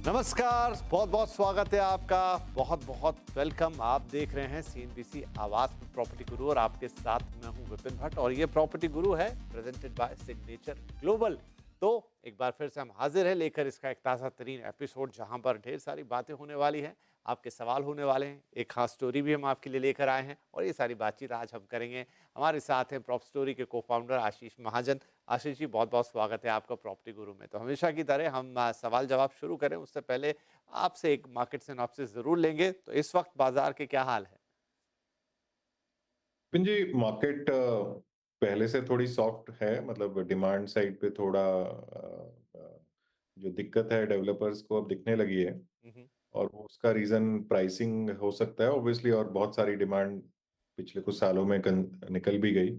नमस्कार, बहुत बहुत स्वागत है आपका। बहुत बहुत वेलकम। आप देख रहे हैं सीएनबीसी आवाज में प्रॉपर्टी गुरु और आपके साथ मैं हूं विपिन भट्ट और ये प्रॉपर्टी गुरु है प्रेजेंटेड बाय सिग्नेचर ग्लोबल। तो एक बार फिर से हम हाजिर हैं लेकर इसका एक ताज़ा तरीन एपिसोड जहां पर ढेर सारी बातें होने वाली हैं, आपके सवाल होने वाले हैं, एक खास स्टोरी भी हम आपके लिए लेकर आए हैं और ये सारी बातचीत आज हम करेंगे। हमारे साथ हैं प्रॉप स्टोरी के को फाउंडर आशीष महाजन। आशीष जी, बहुत बहुत स्वागत है आपका प्रॉपर्टी गुरु में। तो हमेशा की तरह हम सवाल जवाब शुरू करें उससे पहले आपसे एक मार्केट सिनॉप्सिस जरूर लेंगे। तो इस वक्त बाजार के क्या हाल है? जी, मार्केट पहले से थोड़ी सॉफ्ट है। मतलब डिमांड साइड पे थोड़ा जो दिक्कत है डेवलपर्स को अब दिखने लगी है। हम्म। और वो उसका रीजन प्राइसिंग हो सकता है ऑब्वियसली, और बहुत सारी डिमांड पिछले कुछ सालों में निकल भी गई।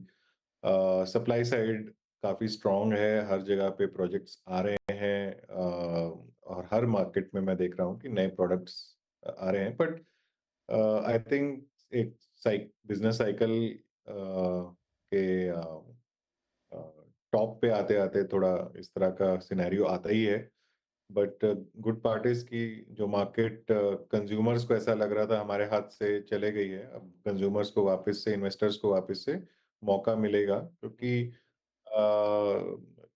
सप्लाई साइड काफी स्ट्रांग है, हर जगह पे प्रोजेक्ट्स आ रहे हैं। और हर मार्केट में मैं देख रहा हूँ कि नए प्रोडक्ट्स आ रहे हैं। बट आई थिंक एक बिजनेस साइकिल के टॉप पे आते आते थोड़ा इस तरह का सिनेरियो आता ही है। बट गुड पार्ट इज कि जो मार्केट कंज्यूमर्स को ऐसा लग रहा था हमारे हाथ से चले गई है, अब कंज्यूमर्स को वापस से, इन्वेस्टर्स को वापस से मौका मिलेगा। क्योंकि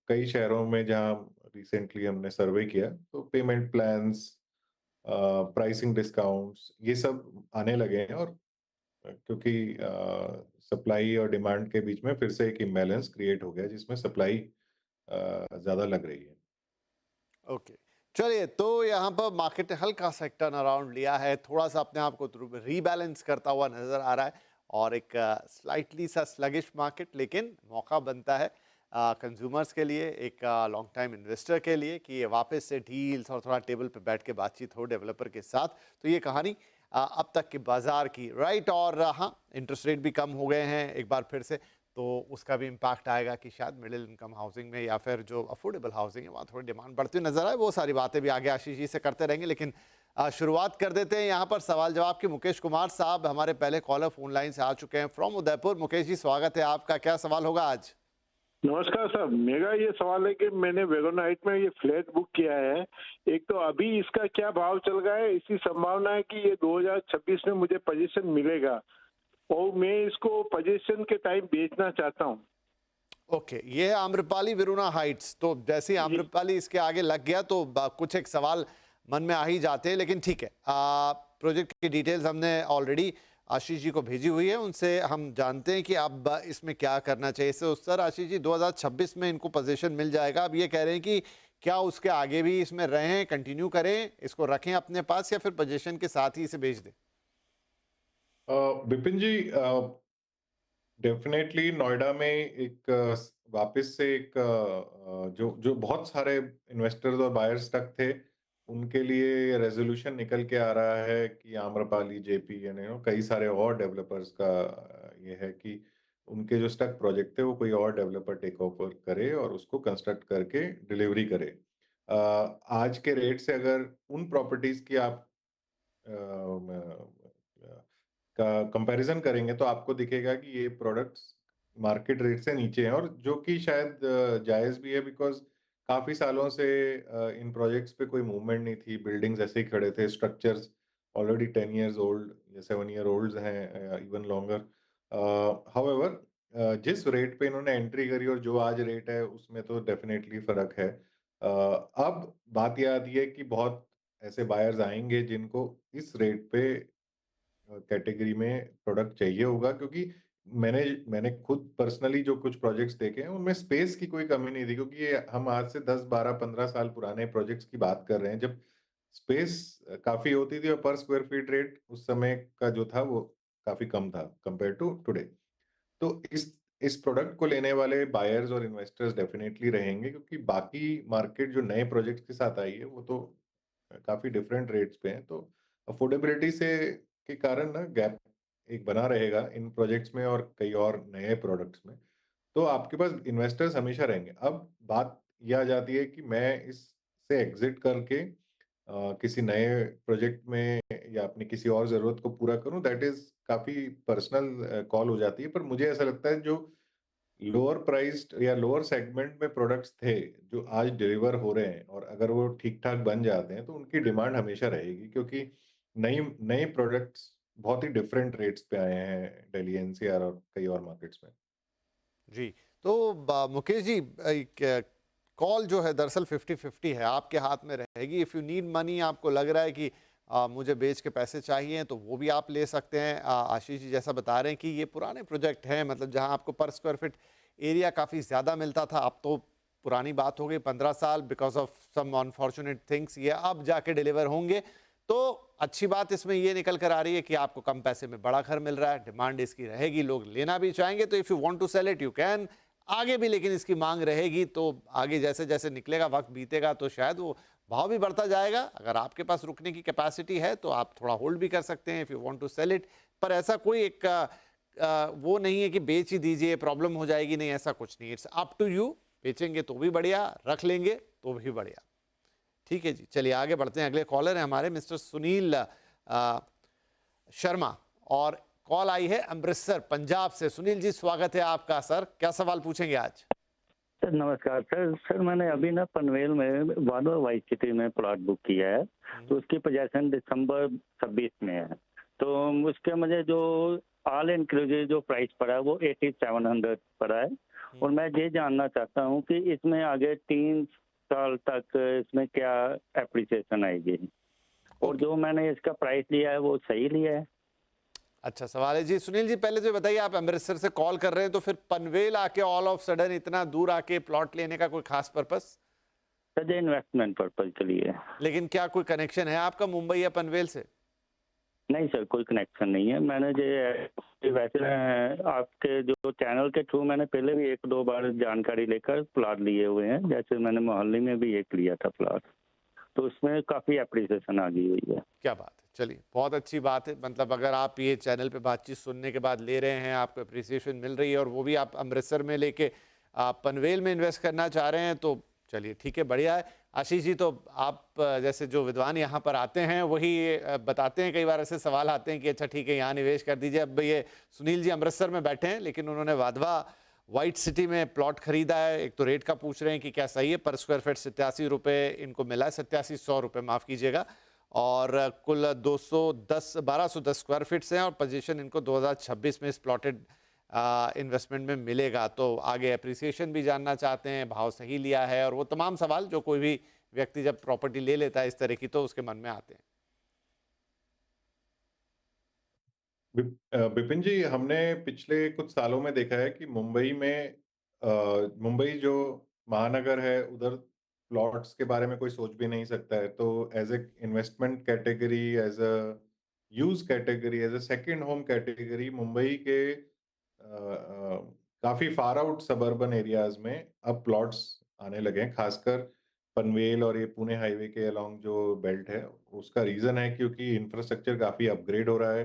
कई शहरों में जहां रिसेंटली हमने सर्वे किया तो पेमेंट प्लान्स, प्राइसिंग डिस्काउंट्स ये सब आने लगे हैं। और क्योंकि सप्लाई और डिमांड के बीच में फिर से एक इम्बैलेंस क्रिएट हो गया जिसमें सप्लाई ज्यादा लग रही है। ओके, चलिए। तो यहाँ पर मार्केट ने हल्का सा एक टर्न अराउंड लिया है, थोड़ा सा अपने आप को रीबैलेंस करता हुआ नजर आ रहा है और एक स्लाइटली सा स्लगिश मार्केट, लेकिन मौका बनता है कंज्यूमर्स के लिए, एक लॉन्ग टाइम इन्वेस्टर के लिए कि ये वापस से डील्स और थोड़ा टेबल पे बैठ के बातचीत हो डेवलपर के साथ। तो ये कहानी अब तक के बाजार की, राइट। और हाँ, इंटरेस्ट रेट भी कम हो गए हैं एक बार फिर से, तो उसका भी इम्पैक्ट आएगा कि शायद मिडिल इनकम हाउसिंग में या फिर जो अफोर्डेबल हाउसिंग है वहाँ थोड़ी डिमांड बढ़ती हुई नजर आए। वो सारी बातें भी आगे आशीष जी से करते रहेंगे, लेकिन शुरुआत कर देते हैं यहाँ पर सवाल जवाब की। मुकेश कुमार साहब हमारे पहले कॉलर फोन लाइन से आ चुके हैं फ्रॉम उदयपुर। मुकेश जी, स्वागत है आपका। क्या सवाल होगा आज? नमस्कार सर, मेरा ये सवाल है कि मैंने वेगोनाइट में ये फ्लैट बुक किया है। एक तो अभी इसका क्या भाव चल रहा है, इसकी संभावना है कि ये 2026 में मुझे पोजीशन मिलेगा और मैं इसको पोजीशन के टाइम बेचना चाहता हूँ। ओके, ये है आम्रपाली विरुणा हाइट्स। तो जैसे ही जी। आम्रपाली इसके आगे लग गया तो कुछ एक सवाल मन में आ ही जाते हैं, लेकिन ठीक है। प्रोजेक्ट की डिटेल्स हमने ऑलरेडी आशीष जी को भेजी हुई है, उनसे हम जानते हैं कि अब इसमें क्या करना चाहिए। इससे उत्तर आशीष जी, 2026 में इनको पोजीशन मिल जाएगा। अब ये कह रहे हैं कि क्या उसके आगे भी इसमें रहें, कंटिन्यू करें, इसको रखें अपने पास, या फिर पोजीशन के साथ ही इसे बेच दें? विपिन जी, डेफिनेटली नोएडा में एक वापस से एक जो जो बहुत सारे इन्वेस्टर्स और बायर्स तक थे, उनके लिए रेजोल्यूशन निकल के आ रहा है कि आम्रपाली, जेपी यानी कई सारे और डेवलपर्स का ये है कि उनके जो स्टक प्रोजेक्ट थे वो कोई और डेवलपर टेक ओवर करे और उसको कंस्ट्रक्ट करके डिलीवरी करे। आज के रेट से अगर उन प्रॉपर्टीज की आप का कंपैरिजन करेंगे तो आपको दिखेगा कि ये प्रोडक्ट्स मार्केट रेट से नीचे हैं, और जो कि शायद जायज़ भी है। बिकॉज़ काफ़ी सालों से इन प्रोजेक्ट्स पे कोई मूवमेंट नहीं थी, बिल्डिंग्स ऐसे ही खड़े थे, स्ट्रक्चर्स ऑलरेडी 10 इयर्स ओल्ड या 7 ईयर ओल्ड्स हैं, इवन लॉन्गर। हाउएवर जिस रेट पे इन्होंने एंट्री करी और जो आज रेट है उसमें तो डेफिनेटली फ़र्क है। अब बात ये आती है कि बहुत ऐसे बायर्स आएँगे जिनको इस रेट पे कैटेगरी में प्रोडक्ट चाहिए होगा, क्योंकि मैंने मैंने खुद पर्सनली जो कुछ प्रोजेक्ट्स देखे हैं उनमें स्पेस की कोई कमी नहीं थी। क्योंकि ये हम आज से 10 12 15 साल पुराने प्रोजेक्ट्स की बात कर रहे हैं, जब स्पेस काफी होती थी और पर स्क्वायर फीट रेट उस समय का जो था वो काफी कम था कंपेयर टू टुडे। तो इस प्रोडक्ट को लेने वाले बायर्स और इन्वेस्टर्स डेफिनेटली रहेंगे, क्योंकि बाकी मार्केट जो नए प्रोजेक्ट्स के साथ आई है वो तो काफी डिफरेंट रेट्स पे हैं। तो अफोर्डेबिलिटी से के कारण ना गैप एक बना रहेगा इन प्रोजेक्ट्स में और कई और नए प्रोडक्ट्स में। तो आपके पास इन्वेस्टर्स हमेशा रहेंगे। अब बात ये आ जाती है कि मैं इससे एग्जिट करके किसी नए प्रोजेक्ट में या अपनी किसी और ज़रूरत को पूरा करूँ, दैट इज़ काफ़ी पर्सनल कॉल हो जाती है। पर मुझे ऐसा लगता है जो लोअर प्राइस्ड या लोअर सेगमेंट में प्रोडक्ट्स थे जो आज डिलीवर हो रहे हैं, और अगर वो ठीक ठाक बन जाते हैं तो उनकी डिमांड हमेशा रहेगी, क्योंकि नई नए प्रोडक्ट्स बहुत ही डिफरेंट रेट्स पे आए हैं दिल्ली एनसीआर और कई और मार्केट्स में। जी। तो मुकेश जी, एक कॉल जो है दरअसल 50-50 है, आपके हाथ में रहेगी। इफ़ यू नीड मनी, आपको लग रहा है कि मुझे बेच के पैसे चाहिए, तो वो भी आप ले सकते हैं। आशीष जी जैसा बता रहे हैं कि ये पुराने प्रोजेक्ट हैं, मतलब जहां आपको पर स्क्वायर फीट एरिया काफ़ी ज़्यादा मिलता था। अब तो पुरानी बात हो गई, 15 साल, because of some unfortunate things ये अब जाके डिलीवर होंगे। तो अच्छी बात इसमें ये निकल कर आ रही है कि आपको कम पैसे में बड़ा घर मिल रहा है, डिमांड इसकी रहेगी, लोग लेना भी चाहेंगे। तो if you want to sell it, you can. आगे भी लेकिन इसकी मांग रहेगी, तो आगे जैसे जैसे निकलेगा, वक्त बीतेगा, तो शायद वो भाव भी बढ़ता जाएगा। अगर आपके पास रुकने की कैपेसिटी है तो आप थोड़ा होल्ड भी कर सकते हैं if you want to sell it. पर ऐसा कोई एक वो नहीं है कि बेच ही दीजिए, प्रॉब्लम हो जाएगी, नहीं, ऐसा कुछ नहीं। It's up to you. बेचेंगे तो भी बढ़िया, रख लेंगे तो भी बढ़िया। ठीक है जी, चलिए आगे बढ़ते हैं। अगले कॉलर हैं हमारे मिस्टर सुनील शर्मा, और कॉल आई है अमृतसर पंजाब से। सुनील जी, स्वागत है आपका। सर, क्या सवाल पूछेंगे आज? सर नमस्कार सर। सर मैंने अभी ना पनवेल में वाडा वाइस सिटी में प्लॉट बुक किया है, तो उसकी पोजीशन दिसंबर 26 में है। तो उसके मुझे जो ऑल इंक्लूसिव जो प्राइस पड़ा है वो 8700 पड़ा है, और मैं ये जानना चाहता हूँ कि इसमें आगे 3 साल तक इसमें क्या एप्रिसिएशन आएगी, और जो मैंने इसका प्राइस लिया है वो सही लिया है। अच्छा सवाल है जी। सुनील जी, पहले तो बताइए, आप अमृतसर से कॉल कर रहे हैं, तो फिर पनवेल आके ऑल ऑफ सडन इतना दूर आके प्लॉट लेने का कोई खास पर्पस? सर ये इन्वेस्टमेंट पर्पज के लिए। लेकिन क्या कोई कनेक्शन है आपका मुंबई या पनवेल से? नहीं सर, कोई कनेक्शन नहीं है। मैंने ये वैसे आपके जो चैनल के थ्रू मैंने पहले भी 1-2 बार जानकारी लेकर प्लॉट लिए हुए हैं, जैसे मैंने मोहल्ले में भी एक लिया था प्लॉट, तो उसमें काफ़ी अप्रिसिएशन आ गई हुई है। क्या बात है, चलिए बहुत अच्छी बात है। मतलब अगर आप ये चैनल पे बातचीत सुनने के बाद ले रहे हैं, आपको अप्रिसिएशन मिल रही है, और वो भी आप अमृतसर में लेके आप पनवेल में इन्वेस्ट करना चाह रहे हैं, तो चलिए ठीक है, बढ़िया है। आशीष जी, तो आप जैसे जो विद्वान यहाँ पर आते हैं वही बताते हैं, कई बार ऐसे सवाल आते हैं कि अच्छा ठीक है यहाँ निवेश कर दीजिए। अब ये सुनील जी अमृतसर में बैठे हैं, लेकिन उन्होंने वाधवा वाइट सिटी में प्लॉट खरीदा है। एक तो रेट का पूछ रहे हैं कि क्या सही है, पर स्क्वायर फीट 87 रुपये इनको मिला है, 8700 रुपये माफ़ कीजिएगा, और कुल 1210 स्क्वायर फीट हैं, और पोजीशन इनको 2026 में इस प्लॉटेड इन्वेस्टमेंट में मिलेगा। तो आगे अप्रिसिएशन भी जानना चाहते हैं, भाव सही लिया है, और वो तमाम सवाल जो कोई भी व्यक्ति जब प्रॉपर्टी ले लेता है इस तरह की, तो उसके मन में आते हैं। विपिन जी, हमने पिछले कुछ सालों में देखा है कि मुंबई में मुंबई जो महानगर है, उधर प्लॉट्स के बारे में कोई सोच भी नहीं सकता है। तो as a investment category, as a use category, as a second home category, Mumbai के काफी फार आउट सबर्बन एरियाज में अब प्लॉट्स आने लगे हैं, खासकर पनवेल और ये पुणे हाईवे के अलोंग जो बेल्ट है। उसका रीजन है क्योंकि इंफ्रास्ट्रक्चर काफी अपग्रेड हो रहा है।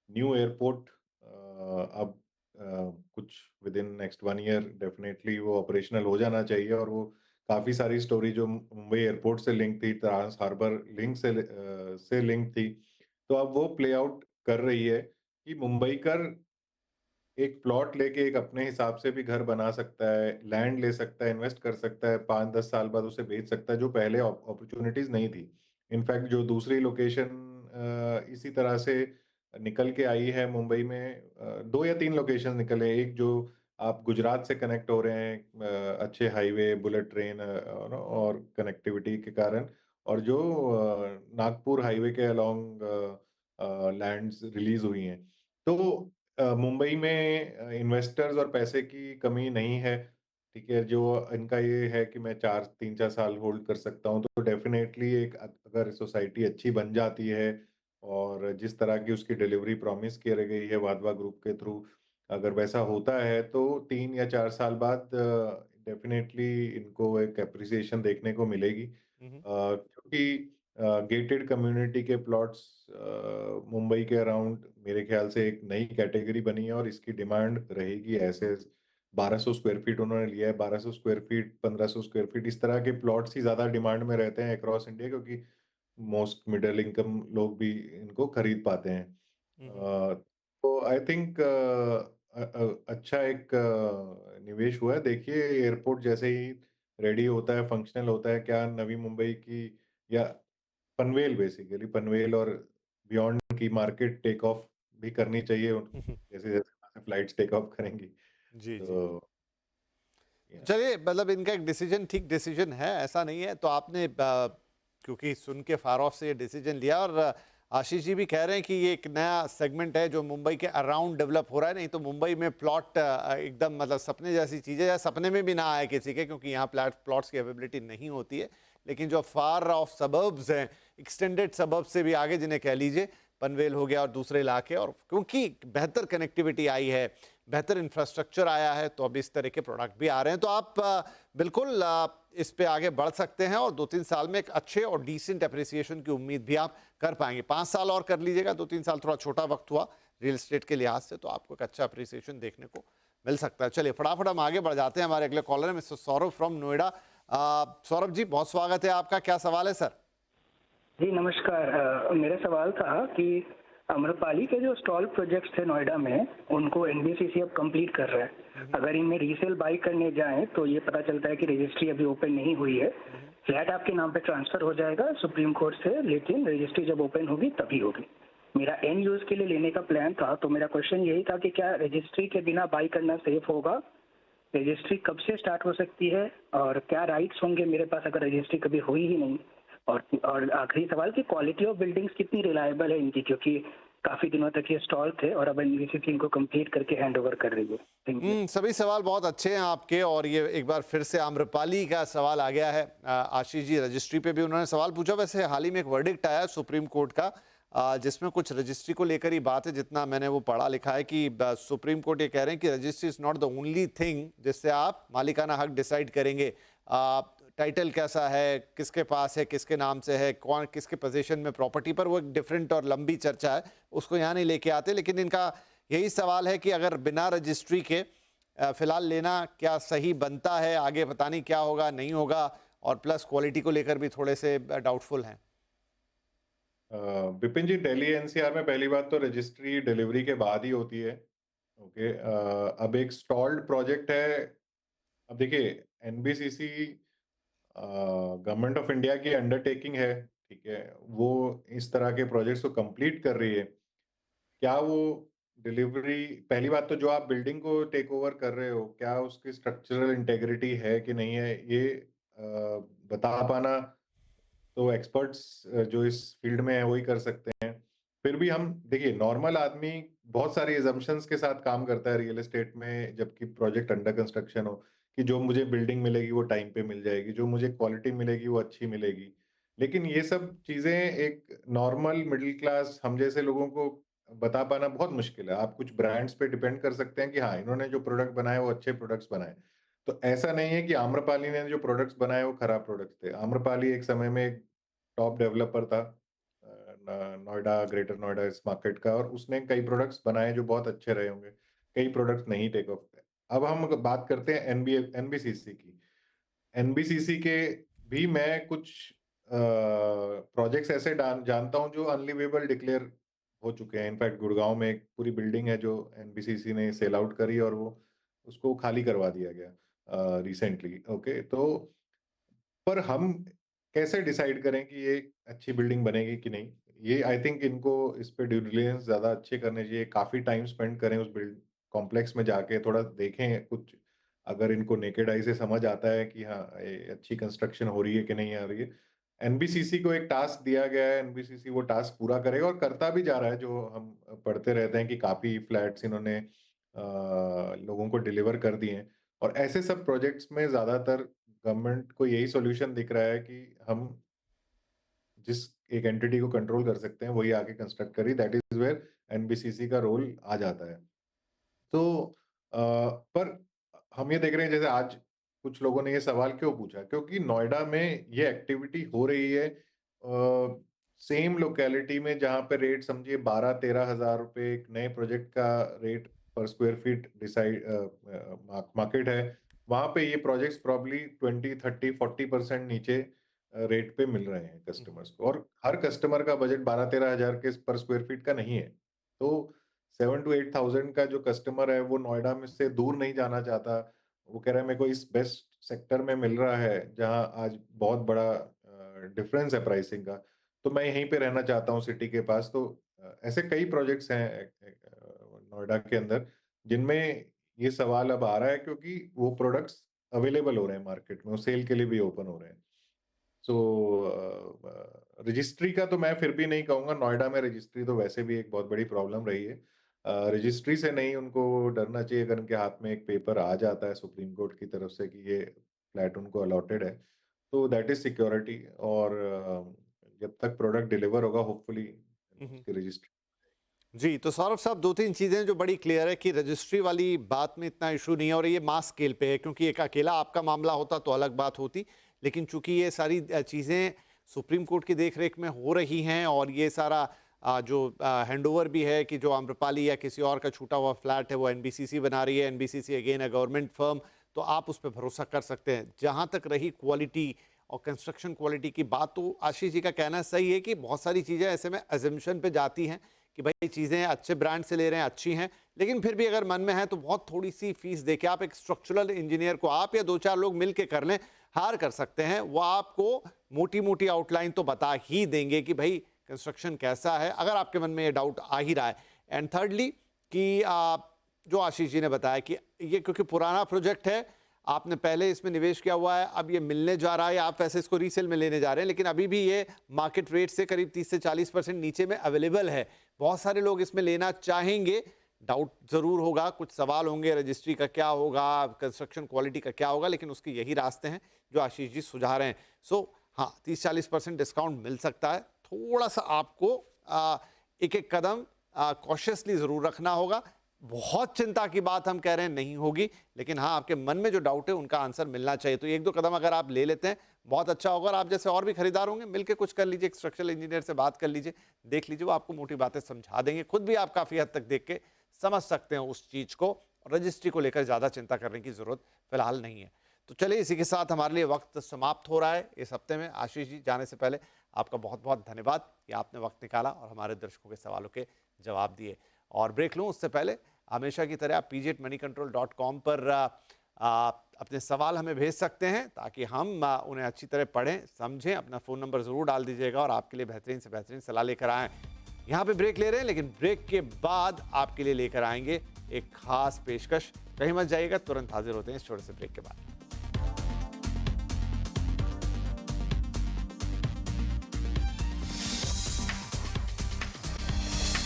न्यू एयरपोर्ट अब कुछ with in next 1 year definitely वो ऑपरेशनल हो जाना चाहिए, और वो काफी सारी स्टोरी जो मुंबई एयरपोर्ट से लिंक थी, ट्रांस हार्बर लिंक से लिंक थी, तो अब वो प्ले आउट कर रही है कि मुंबई कर एक प्लॉट लेके एक अपने हिसाब से भी घर बना सकता है, लैंड ले सकता है, इन्वेस्ट कर सकता है, 5-10 साल बाद उसे बेच सकता है, जो पहले अपॉर्चुनिटीज नहीं थी। इनफैक्ट जो दूसरी लोकेशन इसी तरह से निकल के आई है मुंबई में, 2 या 3 लोकेशन निकले। एक जो आप गुजरात से कनेक्ट हो रहे हैं, अच्छे हाईवे, बुलेट ट्रेन और कनेक्टिविटी के कारण, और जो नागपुर हाईवे के अलोंग लैंड्स रिलीज हुई हैं। तो मुंबई में इन्वेस्टर्स और पैसे की कमी नहीं है, ठीक है। जो इनका ये है कि मैं 3-4 साल होल्ड कर सकता हूँ, तो डेफिनेटली एक अगर सोसाइटी अच्छी बन जाती है, और जिस तरह की उसकी डिलीवरी प्रॉमिस की गई है वाधवा ग्रुप के थ्रू, अगर वैसा होता है, तो 3 या 4 साल बाद डेफिनेटली इनको एक एप्रिसिएशन देखने को मिलेगी। क्योंकि गेटेड कम्युनिटी के प्लॉट्स मुंबई के अराउंड मेरे ख्याल से एक नई कैटेगरी बनी है, और इसकी डिमांड रहेगी ऐसे। 1200 स्क्वायर फीट उन्होंने लिया है, 1200 स्क्वायर फीट, 1500 स्क्वायर फीट, इस तरह के प्लॉट्स ही ज्यादा डिमांड में रहते हैं अक्रॉस इंडिया, क्योंकि मोस्ट मिडिल इनकम लोग भी इनको खरीद पाते हैं। तो आई थिंक अच्छा एक निवेश हुआ है। देखिए एयरपोर्ट जैसे ही रेडी होता है, फंक्शनल होता है, क्या नवी मुंबई की या पनवेल, बेसिकली पनवेल और बियॉन्ड की मार्केट टेक ऑफ भी करनी चाहिए जैसे जैसे फ्लाइट्स टेक ऑफ करेंगी। जी, जी। तो या चलिए मतलब इनका एक डिसीजन ठीक डिसीजन है, ऐसा नहीं है। तो आपने क्योंकि सुन के फार ऑफ से ये डिसीजन लिया और आशीष जी भी कह रहे हैं कि ये एक नया सेगमेंट है जो मुंबई के अराउंड डेवलप हो रहा है। नहीं तो मुंबई में प्लॉट एकदम मतलब सपने जैसी चीज़ें या सपने में भी ना आए किसी के, क्योंकि यहाँ प्लॉट्स की अवेलेबिलिटी नहीं होती है। लेकिन जो फार ऑफ सबर्ब्स हैं, एक्सटेंडेड सबर्ब्स से भी आगे जिन्हें कह लीजिए, पनवेल हो गया और दूसरे इलाके, और क्योंकि बेहतर कनेक्टिविटी आई है, बेहतर इंफ्रास्ट्रक्चर आया है, तो अब इस तरह के प्रोडक्ट भी आ रहे हैं। तो आप बिल्कुल इस पे आगे बढ़ सकते हैं और 2-3 साल में एक अच्छे और डिसेंट अप्रिसिएशन की उम्मीद भी आप कर पाएंगे। 5 साल और कर लीजिएगा, 2-3 साल थोड़ा छोटा वक्त हुआ रियल एस्टेट के लिहाज से, तो आपको एक अच्छा अप्रिसिएशन देखने को मिल सकता है। चलिए फटाफट हम आगे बढ़ जाते हैं। हमारे अगले कॉलर है मिस्टर सौरभ फ्रॉम नोएडा। सौरभ जी, बहुत स्वागत है आपका। क्या सवाल है सर? जी नमस्कार। मेरा सवाल था कि अम्रपाली के जो स्टॉल प्रोजेक्ट्स थे नोएडा में, उनको एनबीसीसी अब कंप्लीट कर रहा है। अगर इनमें रीसेल बाई करने जाएं तो ये पता चलता है कि रजिस्ट्री अभी ओपन नहीं हुई है। फ्लैट आपके नाम पे ट्रांसफर हो जाएगा सुप्रीम कोर्ट से, लेकिन रजिस्ट्री जब ओपन होगी तभी होगी। मेरा एन यूज के लिए लेने का प्लान था, तो मेरा क्वेश्चन यही था कि क्या रजिस्ट्री के बिना बाई करना सेफ होगा? रजिस्ट्री कब से स्टार्ट हो सकती है और क्या राइट्स होंगे मेरे पास अगर रजिस्ट्री कभी हुई ही नहीं? और आखिरी सवाल कि क्वालिटी ऑफ बिल्डिंग्स कितनी रिलायबल है इनकी, क्योंकि काफी दिनों तक ये स्टॉल थे और अब एनबीसीसी इनको कंप्लीट करके हैंड ओवर कर रही है। Thank you. सभी सवाल बहुत अच्छे हैं आपके, और ये एक बार फिर से आम्रपाली का सवाल आ गया है। आशीष जी, रजिस्ट्री पे भी उन्होंने सवाल पूछा। वैसे हाल ही में एक वर्डिक्ट आया है सुप्रीम कोर्ट का, जिसमें कुछ रजिस्ट्री को लेकर ही बात है। जितना मैंने वो पढ़ा लिखा है कि सुप्रीम कोर्ट ये कह रहे हैं कि registry is not the only thing जिससे आप मालिकाना हक डिसाइड करेंगे। टाइटल कैसा है, किसके पास है, किसके नाम से है, कौन किसके पोजीशन में प्रॉपर्टी पर, वो एक डिफरेंट और लंबी चर्चा है, उसको यहाँ नहीं लेके आते। लेकिन इनका यही सवाल है कि अगर बिना रजिस्ट्री के फिलहाल लेना क्या सही बनता है, आगे पता नहीं क्या होगा नहीं होगा, और प्लस क्वालिटी को लेकर भी थोड़े से डाउटफुल हैं। विपिन जी, दिल्ली एनसीआर में पहली बात तो रजिस्ट्री डिलीवरी के बाद ही होती है। ओके। अब एक स्टॉल्ड प्रोजेक्ट है। अब देखिए एनबीसीसी गवर्नमेंट ऑफ इंडिया की अंडरटेकिंग है, ठीक है, वो इस तरह के प्रोजेक्ट्स को कंप्लीट कर रही है। क्या वो डिलीवरी, पहली बात तो जो आप बिल्डिंग को टेक ओवर कर रहे हो, क्या उसकी स्ट्रक्चरल इंटेग्रिटी है कि नहीं है, ये बता पाना तो एक्सपर्ट्स जो इस फील्ड में है वही कर सकते हैं। फिर भी हम देखिए नॉर्मल आदमी बहुत सारी एजम्पशंस के साथ काम करता है रियल एस्टेट में, जबकि प्रोजेक्ट अंडर कंस्ट्रक्शन हो, कि जो मुझे बिल्डिंग मिलेगी वो टाइम पे मिल जाएगी, जो मुझे क्वालिटी मिलेगी वो अच्छी मिलेगी। लेकिन ये सब चीजें एक नॉर्मल मिडिल क्लास हम जैसे लोगों को बता पाना बहुत मुश्किल है। आप कुछ ब्रांड्स पे डिपेंड कर सकते हैं कि हाँ इन्होंने जो प्रोडक्ट बनाए वो अच्छे प्रोडक्ट्स बनाए। तो ऐसा नहीं है कि आम्रपाली ने जो प्रोडक्ट्स बनाए वो खराब प्रोडक्ट्स थे। आम्रपाली एक समय में एक टॉप डेवलपर था नोएडा, ग्रेटर नोएडा इस मार्केट का, और उसने कई प्रोडक्ट्स बनाए जो बहुत अच्छे रहे होंगे। कई प्रोडक्ट्स नहीं टेक ऑफ थे। अब हम बात करते हैं एनबीसीसी की। एनबीसीसी के भी मैं कुछ प्रोजेक्ट्स ऐसे जानता हूं जो अनलिवेबल डिक्लेयर हो चुके हैं। इनफैक्ट गुड़गांव में एक पूरी बिल्डिंग है जो एनबीसीसी ने सेल आउट करी और वो उसको खाली करवा दिया गया रिसेंटली। ओके, तो पर हम कैसे डिसाइड करें कि ये अच्छी बिल्डिंग बनेगी कि नहीं? ये आई थिंक इनको इस पे ड्यू डिलिजेंस ज़्यादा अच्छे करने चाहिए, काफ़ी टाइम स्पेंड करें उस बिल्ड कॉम्प्लेक्स में जाके, थोड़ा देखें कुछ। अगर इनको नेकेड आई से समझ आता है कि हाँ, ये अच्छी कंस्ट्रक्शन हो रही है कि नहीं आ रही है। एनबीसीसी को एक टास्क दिया गया है, एनबीसीसी वो टास्क पूरा करेगा और करता भी जा रहा है। जो हम पढ़ते रहते हैं कि काफ़ी फ्लैट्स इन्होंने लोगों को डिलीवर कर दिए हैं। और ऐसे सब प्रोजेक्ट्स में ज़्यादातर गवर्नमेंट को यही सॉल्यूशन दिख रहा है कि हम जिस एक एंटिटी को कंट्रोल कर सकते हैं वही आके कंस्ट्रक्ट करी। दैट इज वेयर एनबीसीसी का रोल आ जाता है। तो पर हम ये देख रहे हैं, जैसे आज कुछ लोगों ने ये सवाल क्यों पूछा, क्योंकि नोएडा में ये एक्टिविटी हो रही है सेम लोकेलिटी में जहां पे रेट समझिए 12-13 हजार रुपए एक नए प्रोजेक्ट का रेट पर स्क्वायर फीट डिसाइड मार्केट है। वहां पे ये प्रोजेक्ट्स प्रॉब्ली 20-30-40% नीचे रेट पे मिल रहे हैं कस्टमर्स को, और हर कस्टमर का बजट 12-13 हजार के पर स्क्वायर फीट का नहीं है। तो 7 to 8,000 का जो कस्टमर है वो नोएडा में से दूर नहीं जाना चाहता। वो कह रहा है मेरे को इस बेस्ट सेक्टर में मिल रहा है जहाँ आज बहुत बड़ा डिफरेंस है प्राइसिंग का, तो मैं यहीं पे रहना चाहता हूँ सिटी के पास। तो ऐसे कई प्रोजेक्ट्स हैं नोएडा के अंदर जिनमें ये सवाल अब आ रहा है क्योंकि वो प्रोडक्ट्स अवेलेबल हो रहे हैं मार्केट में, वो सेल के लिए भी ओपन हो रहे हैं। सो रजिस्ट्री का तो मैं फिर भी नहीं कहूँगा, नोएडा में रजिस्ट्री तो वैसे भी एक बहुत बड़ी प्रॉब्लम रही है। रजिस्ट्री से नहीं उनको डरना चाहिए, अगर उनके हाथ में एक पेपर आ जाता है सुप्रीम कोर्ट की तरफ से कि ये फ्लैट उनको अलॉटेड है, तो दैट इज़ सिक्योरिटी। और जब तक प्रोडक्ट डिलीवर होगा होपफुली उसकी रजिस्ट्री। जी, तो सौरभ साहब 2-3 चीज़ें जो बड़ी क्लियर है कि रजिस्ट्री वाली बात में इतना इशू नहीं है और ये मास स्केल पे है, क्योंकि एक अकेला आपका मामला होता तो अलग बात होती। लेकिन चूंकि ये सारी चीज़ें सुप्रीम कोर्ट की देखरेख में हो रही हैं और ये सारा जो हैंडओवर भी है कि जो आम्रपाली या किसी और का छूटा हुआ फ्लैट है वो एनबीसीसी बना रही है, NBCC again a government firm, तो आप उस पर भरोसा कर सकते हैं। जहाँ तक रही क्वालिटी और कंस्ट्रक्शन क्वालिटी की बात, तो आशीष जी का कहना सही है कि बहुत सारी चीज़ें ऐसे में अजम्पशन पे जाती हैं कि भाई चीज़ें अच्छे ब्रांड से ले रहे हैं, अच्छी हैं, लेकिन फिर भी अगर मन में है तो बहुत थोड़ी सी फीस दे के आप एक स्ट्रक्चरल इंजीनियर को आप या 2-4 लोग मिल के कर लें, हायर कर सकते हैं। वो आपको मोटी मोटी आउटलाइन तो बता ही देंगे कि भाई कंस्ट्रक्शन कैसा है, अगर आपके मन में ये डाउट आ ही रहा है। एंड थर्डली कि जो आशीष जी ने बताया कि ये क्योंकि पुराना प्रोजेक्ट है, आपने पहले इसमें निवेश किया हुआ है, अब ये मिलने जा रहा है, आप वैसे इसको रीसेल में लेने जा रहे हैं, लेकिन अभी भी ये मार्केट रेट से करीब 30 से 40% नीचे में अवेलेबल है। बहुत सारे लोग इसमें लेना चाहेंगे, डाउट ज़रूर होगा, कुछ सवाल होंगे, रजिस्ट्री का क्या होगा, कंस्ट्रक्शन क्वालिटी का क्या होगा, लेकिन उसके यही रास्ते हैं जो आशीष जी सुझा रहे हैं। सो हाँ, 30-40% डिस्काउंट मिल सकता है। थोड़ा सा आपको एक एक कदम कॉशियसली ज़रूर रखना होगा। बहुत चिंता की बात हम कह रहे हैं नहीं होगी, लेकिन हाँ, आपके मन में जो डाउट है उनका आंसर मिलना चाहिए। तो 1-2 कदम अगर आप ले लेते हैं बहुत अच्छा होगा। और आप जैसे और भी खरीदार होंगे, मिलकर कुछ कर लीजिए, एक स्ट्रक्चरल इंजीनियर से बात कर लीजिए, देख लीजिए, वो आपको मोटी बातें समझा देंगे। खुद भी आप काफ़ी हद तक देख के समझ सकते हैं उस चीज़ को। रजिस्ट्री को लेकर ज़्यादा चिंता करने की ज़रूरत फिलहाल नहीं है। तो चलिए, इसी के साथ हमारे लिए वक्त समाप्त हो रहा है इस हफ्ते में। आशीष जी, जाने से पहले आपका बहुत बहुत धन्यवाद कि आपने वक्त निकाला और हमारे दर्शकों के सवालों के जवाब दिए। और ब्रेक लूँ उससे पहले हमेशा की तरह आप pgmoneycontrol.com पर अपने सवाल हमें भेज सकते हैं ताकि हम उन्हें अच्छी तरह पढ़ें, समझें। अपना फ़ोन नंबर ज़रूर डाल दीजिएगा और आपके लिए बेहतरीन से बेहतरीन सलाह लेकर आएँ। यहाँ पे ब्रेक ले रहे हैं, लेकिन ब्रेक के बाद आपके लिए लेकर आएंगे एक खास पेशकश। कहीं मत जाइएगा, तुरंत हाजिर होते हैं इस छोटे से ब्रेक के बाद।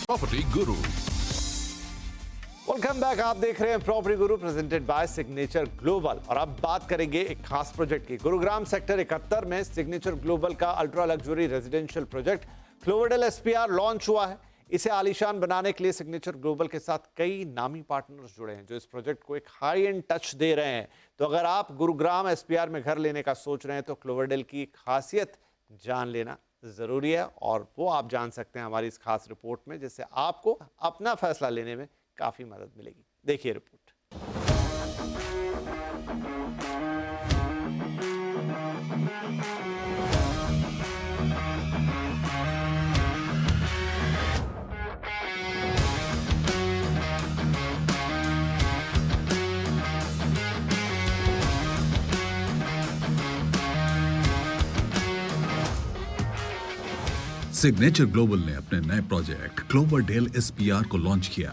प्रॉपर्टी गुरु। Welcome back. आप देख रहे हैं property Guru presented by signature global. और अब बात करेंगे एक खास प्रोजेक्ट की। गुरुग्राम सेक्टर 71 में सिग्नेचर ग्लोबल का ultra luxury residential project Cloverdale SPR launch हुआ है। इसे आलीशान बनाने के लिए सिग्नेचर ग्लोबल के साथ कई नामी पार्टनर्स जुड़े हैं जो इस प्रोजेक्ट को एक हाई एंड टच दे रहे हैं। तो अगर आप गुरुग्राम एसपीआर में घर लेने का सोच रहे हैं तो क्लोवर्डेल की खासियत जान लेना जरूरी है, और वो आप जान सकते हैं हमारी इस खास रिपोर्ट में, जिससे आपको अपना फैसला लेने में काफी मदद मिलेगी। देखिए रिपोर्ट। सिग्नेचर ग्लोबल ने अपने नए प्रोजेक्ट क्लोवर्डेल एसपीआर को लॉन्च किया।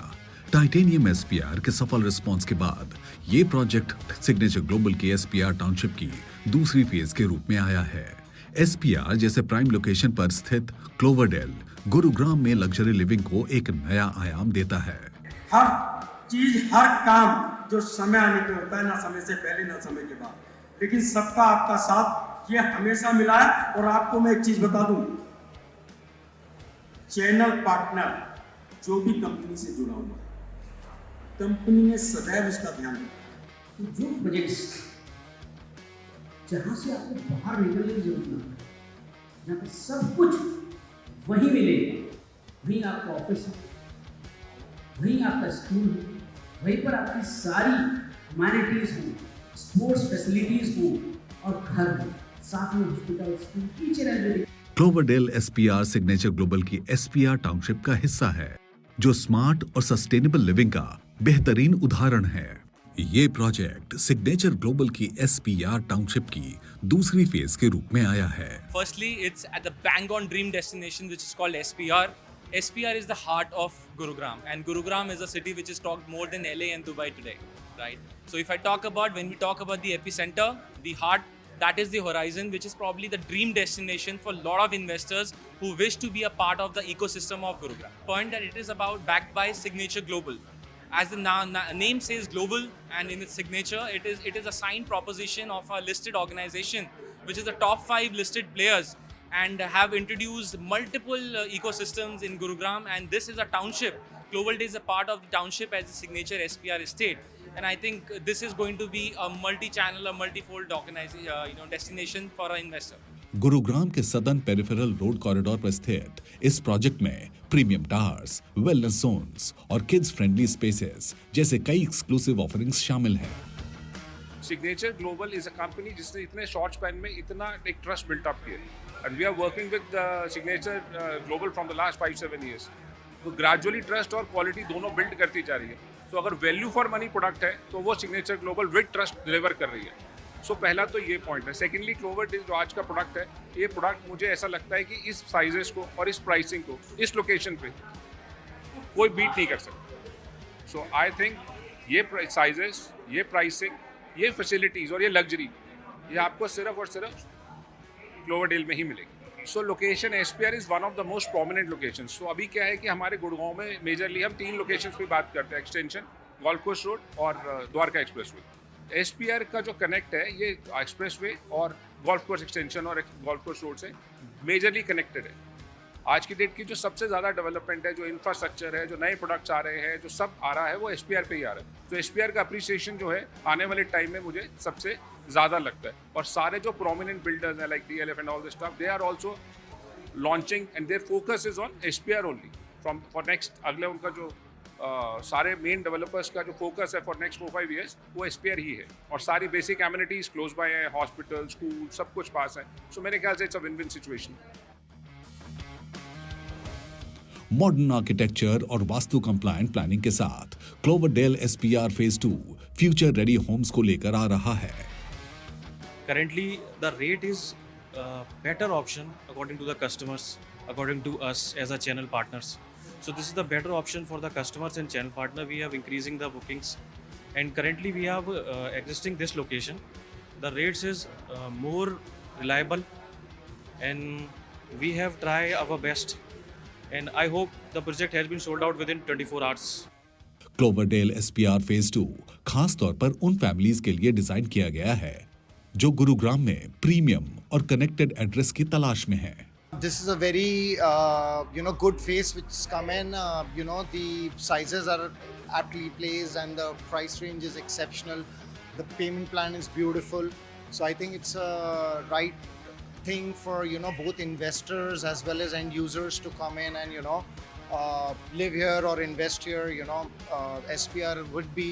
टाइटेनियम एसपीआर के सफल रिस्पांस के बाद ये प्रोजेक्ट सिग्नेचर ग्लोबल की एसपीआर टाउनशिप की दूसरी फेज के रूप में आया है। एसपीआर जैसे प्राइम लोकेशन पर स्थित क्लोवर्डेल गुरुग्राम में लग्जरी लिविंग को एक नया आयाम देता है। हर चीज, हर काम जो समय आने पे होता है, ना समय से पहले ना समय के बाद, लेकिन सबका आपका साथ ये हमेशा मिला है। और आपको मैं एक चीज बता दूं, चैनल पार्टनर जो भी कंपनी से जुड़ा हुआ है, कंपनी ने सदैव इसका ध्यान रखा। तो जो प्रोजेक्ट्स जहां से आपको बाहर निकलने की जरूरत ना है, जहाँ पे सब कुछ वहीं मिलेगा, वहीं आपका ऑफिस है, वहीं आपका स्कूल है, वहीं पर आपकी सारी अमेनिटीज हो, स्पोर्ट्स फैसिलिटीज हो और घर हो, साथ में hospital, school, teacher and Cloverdale SPR Signature Global की एसपीआर टाउनशिप का हिस्सा है। जो स्मार्ट और सस्टेनेबल लिविंग का बेहतरीन उदाहरण है। ये प्रोजेक्ट सिग्नेचर ग्लोबल की SPR टाउनशिप की दूसरी फेज के रूप में आया है। Firstly, it's at the bang-on dream destination, which is called SPR. SPR is the heart of Gurugram, and Gurugram is a city which is talked more than LA and Dubai today, right? So if I talk about, when we talk about the epicenter, the heart, that is the horizon, which is probably the dream destination for a lot of investors who wish to be a part of the ecosystem of Gurugram. Point that it is about backed by Signature Global. As the name says global, and in its signature, it is a signed proposition of a listed organization, which is the top 5 listed players, and have introduced multiple ecosystems in Gurugram. And this is a township. Global Day is a part of the township as the signature SPR estate. And I think this is going to be a multi-channel, a multi-fold destination for an investor. Gurugram के southern peripheral road corridor पर स्थित इस project में premium towers, wellness zones और kids friendly spaces जैसे कई exclusive offerings शामिल हैं। Signature Global is a company जिसने इतने शॉर्ट स्पैन में इतना एक ट्रस्ट बिल्ट अप किया, and we are working with Signature Global from the last 5-7 years. तो ग्रेजुअली ट्रस्ट और क्वालिटी दोनों बिल्ड करती जा रही है। तो अगर वैल्यू फॉर मनी प्रोडक्ट है तो वो signature global with trust deliver कर रही है। सो पहला तो ये पॉइंट है। सेकेंडली, क्लोवर डे जो आज का प्रोडक्ट है, ये प्रोडक्ट मुझे ऐसा लगता है कि इस साइजेस को और इस प्राइसिंग को इस लोकेशन पे कोई बीट नहीं कर सकता। सो आई थिंक ये साइजेस, ये प्राइसिंग, ये फैसिलिटीज़ और ये लग्जरी, ये आपको सिर्फ और सिर्फ क्लोवरडेल में ही मिलेगी। So location SPR is one of the most prominent location. So अभी क्या है कि हमारे गुड़गांव में मेजरली हम 3 लोकेशन पे बात करते हैं, एक्सटेंशन, गोल्फ कोर्स रोड और द्वारका एक्सप्रेस वे। SPR का जो कनेक्ट है ये एक्सप्रेस वे और गोल्फ कोर्स एक्सटेंशन और गोल्फ कोर्स रोड से मेजरली कनेक्टेड है। आज की डेट की जो सबसे ज़्यादा डेवलपमेंट है, जो इंफ्रास्ट्रक्चर है, जो नए प्रोडक्ट्स आ रहे हैं, जो सब आ रहा है, वो SPR पे ही आ रहा है। तो SPR का अप्रिसिएशन जो है आने वाले टाइम में मुझे सबसे ज़्यादा लगता है। और सारे जो प्रोमिनेंट बिल्डर्स हैं like DLF and all this stuff, they are also launching and their focus is on SPR only from for next. अगले उनका जो सारे मेन डेवलपर्स का जो फोकस है फॉर नेक्स्ट 4-5 इयर्स वो SPR ही है। और सारी बेसिक एमिनिटीज क्लोज बाय है, हॉस्पिटल, स्कूल, सब कुछ पास है। सो मेरे ख्याल से it's a win win situation. Modern architecture और वास्तु कंप्लायंट प्लानिंग के साथ Cloverdale SPR phase 2 future ready homes को लेकर आ रहा है। Currently, the rate is better option according to the customers, according to us as a channel partners. So this is the better option for the customers and channel partner. We have increasing the bookings, and currently we have existing this location. The rates is more reliable, and we have tried our best, and I hope the project has been sold out within 24 hours. क्लोवरडेल SPR phase 2 खास तौर पर उन families के लिए design किया गया है जो गुरुग्राम में प्रीमियम और कनेक्टेड एड्रेस की तलाश में है। This is a very good phase which has come in. The sizes are aptly placed and the price range is exceptional. The payment plan is beautiful. So I think it's a right thing for both investors as well as end users to come in and live here or invest here. SPR would be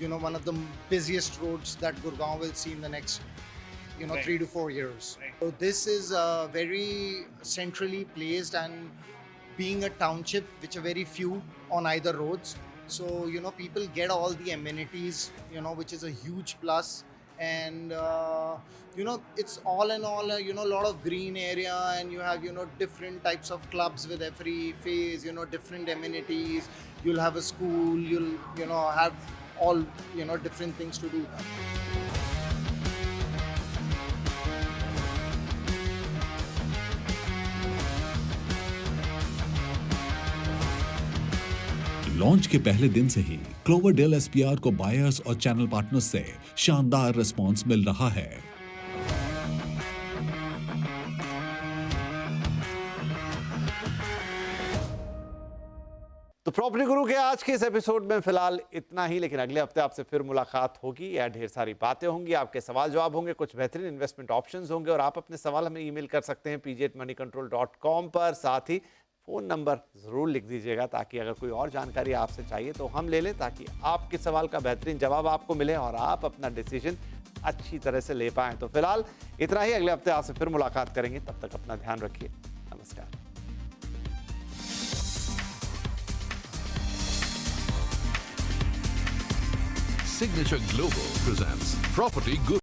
one of the busiest roads that Gurgaon will see in the next 3 to 4 years. So this is very centrally placed, and being a township which are very few on either roads, so people get all the amenities, which is a huge plus. And it's all in all a lot of green area, and you have different types of clubs with every phase, different amenities. You'll have a school, you'll have all different things to do. Launch के पहले दिन से ही क्लोवरडेल SPR को buyers और channel partners से शानदार response मिल रहा है। तो प्रॉपर्टी गुरु के आज के इस एपिसोड में फिलहाल इतना ही, लेकिन अगले हफ्ते आपसे फिर मुलाकात होगी। या ढेर सारी बातें होंगी, आपके सवाल जवाब होंगे, कुछ बेहतरीन इन्वेस्टमेंट ऑप्शंस होंगे, और आप अपने सवाल हमें ईमेल कर सकते हैं pg@moneycontrol.com पर। साथ ही फ़ोन नंबर ज़रूर लिख दीजिएगा ताकि अगर कोई और जानकारी आपसे चाहिए तो हम ले लें, ताकि आपके सवाल का बेहतरीन जवाब आपको मिले और आप अपना डिसीजन अच्छी तरह से ले पाएँ। तो फिलहाल इतना ही, अगले हफ्ते आपसे फिर मुलाकात करेंगे। तब तक अपना ध्यान रखिए। नमस्कार। Signature Global presents Property Guru.